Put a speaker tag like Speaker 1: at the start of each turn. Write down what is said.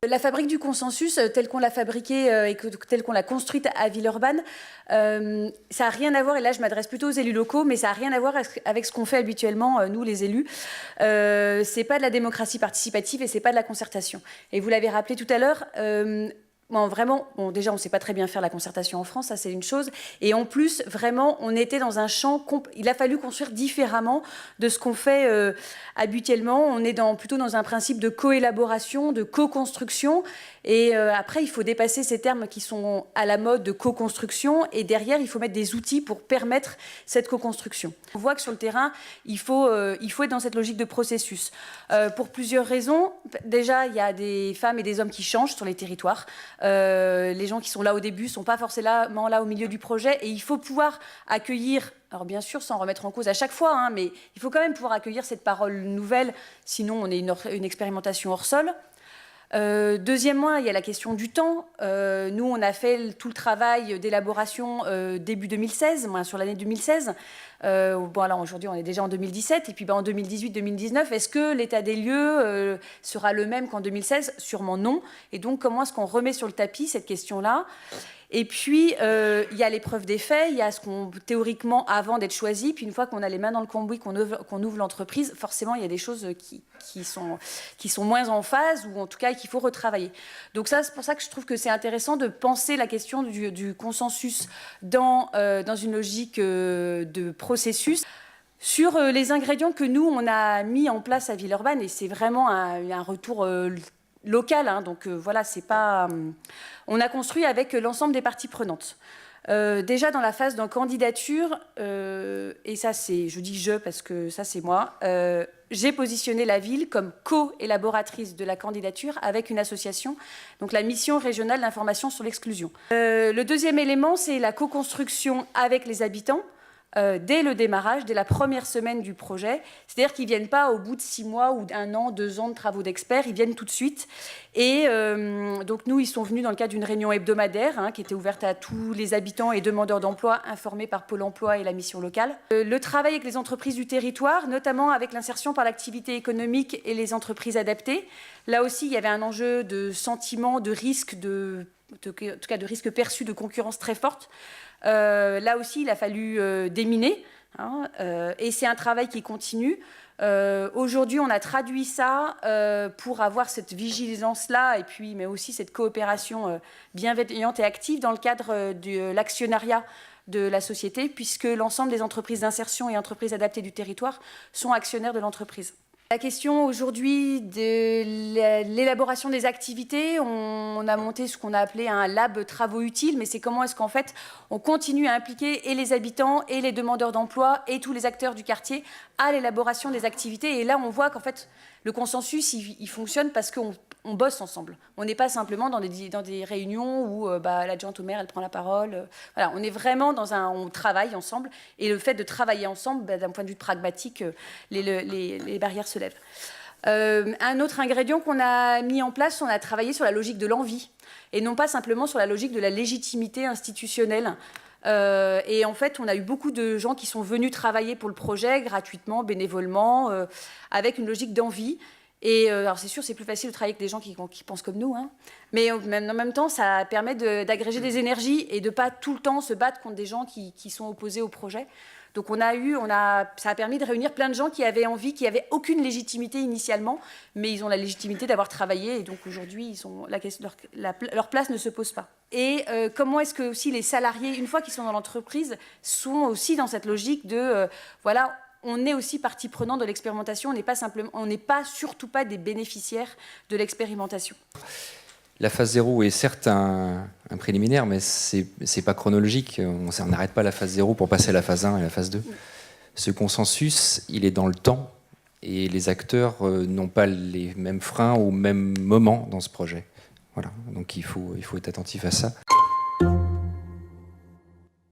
Speaker 1: La fabrique du consensus, telle qu'on l'a fabriquée et telle qu'on l'a construite à Villeurbanne, ça n'a rien à voir, et là je m'adresse plutôt aux élus locaux, mais ça n'a rien à voir avec ce qu'on fait habituellement, nous les élus. C'est pas de la démocratie participative et c'est pas de la concertation. Et vous l'avez rappelé tout à l'heure, bon, vraiment, bon, déjà, on ne sait pas très bien faire la concertation en France, ça c'est une chose. Et en plus, vraiment, on était dans un champ, il a fallu construire différemment de ce qu'on fait habituellement. On est plutôt dans un principe de coélaboration, de co-construction. Et après, il faut dépasser ces termes qui sont à la mode de co-construction. Et derrière, il faut mettre des outils pour permettre cette co-construction. On voit que sur le terrain, il faut être dans cette logique de processus. Pour plusieurs raisons. Déjà, il y a des femmes et des hommes qui changent sur les territoires. Les gens qui sont là au début ne sont pas forcément là au milieu du projet. Et il faut pouvoir accueillir, alors bien sûr sans remettre en cause à chaque fois, hein, mais il faut quand même pouvoir accueillir cette parole nouvelle, sinon on est une expérimentation hors sol. Deuxièmement, il y a la question du temps. Nous, on a fait tout le travail d'élaboration début 2016, sur l'année 2016. Bon, alors aujourd'hui, on est déjà en 2017. Et puis en 2018-2019, est-ce que l'état des lieux sera le même qu'en 2016? Sûrement non. Et donc, comment est-ce qu'on remet sur le tapis cette question-là? Et puis, il y a l'épreuve des faits, il y a ce qu'on, théoriquement, avant d'être choisi, puis une fois qu'on a les mains dans le cambouis, qu'on ouvre l'entreprise, forcément, il y a des choses qui sont moins en phase, ou en tout cas qu'il faut retravailler. Donc ça, c'est pour ça que je trouve que c'est intéressant de penser la question du consensus dans une logique de processus. Sur les ingrédients que nous, on a mis en place à Villeurbanne, et c'est vraiment un retour local, hein, donc voilà, c'est pas... on a construit avec l'ensemble des parties prenantes. Déjà dans la phase de candidature, et ça c'est, je dis je parce que ça c'est moi, j'ai positionné la ville comme co-élaboratrice de la candidature avec une association, donc la mission régionale d'information sur l'exclusion. Le deuxième élément, c'est la co-construction avec les habitants. Dès le démarrage, dès la première semaine du projet. C'est-à-dire qu'ils ne viennent pas au bout de 6 mois ou d'1 an, 2 ans de travaux d'experts, ils viennent tout de suite. Et donc nous, ils sont venus dans le cadre d'une réunion hebdomadaire qui était ouverte à tous les habitants et demandeurs d'emploi informés par Pôle emploi et la mission locale. Le travail avec les entreprises du territoire, notamment avec l'insertion par l'activité économique et les entreprises adaptées. Là aussi, il y avait un enjeu de sentiment, de risque, en tout cas de risque perçu de concurrence très forte. Là aussi, il a fallu déminer, et c'est un travail qui continue. Aujourd'hui, on a traduit ça pour avoir cette vigilance-là, mais aussi cette coopération bienveillante et active dans le cadre de l'actionnariat de la société, puisque l'ensemble des entreprises d'insertion et entreprises adaptées du territoire sont actionnaires de l'entreprise. La question aujourd'hui de l'élaboration des activités, on a monté ce qu'on a appelé un lab travaux utiles, mais c'est comment est-ce qu'en fait on continue à impliquer et les habitants et les demandeurs d'emploi et tous les acteurs du quartier à l'élaboration des activités. Et là on voit qu'en fait le consensus il fonctionne parce qu'on bosse ensemble. On n'est pas simplement dans des réunions où l'adjointe au maire elle prend la parole. Voilà, on est vraiment on travaille ensemble, et le fait de travailler ensemble, d'un point de vue pragmatique, les barrières se lèvent. Un autre ingrédient qu'on a mis en place, on a travaillé sur la logique de l'envie, et non pas simplement sur la logique de la légitimité institutionnelle. Et en fait, on a eu beaucoup de gens qui sont venus travailler pour le projet gratuitement, bénévolement, avec une logique d'envie. Et alors c'est sûr, c'est plus facile de travailler avec des gens qui pensent comme nous, mais en même temps, ça permet d'agréger des énergies et de ne pas tout le temps se battre contre des gens qui sont opposés au projet. Donc ça a permis de réunir plein de gens qui avaient envie, qui n'avaient aucune légitimité initialement, mais ils ont la légitimité d'avoir travaillé, et donc aujourd'hui, leur place ne se pose pas. Et comment est-ce que aussi les salariés, une fois qu'ils sont dans l'entreprise, sont aussi dans cette logique de voilà, on est aussi partie prenante de l'expérimentation, on n'est pas surtout pas des bénéficiaires de l'expérimentation.
Speaker 2: La phase 0 est certes un préliminaire, mais c'est pas chronologique. On n'arrête pas la phase 0 pour passer à la phase 1 et la phase 2. Ce consensus, il est dans le temps, et les acteurs n'ont pas les mêmes freins au même moment dans ce projet. Voilà, donc il faut être attentif à ça.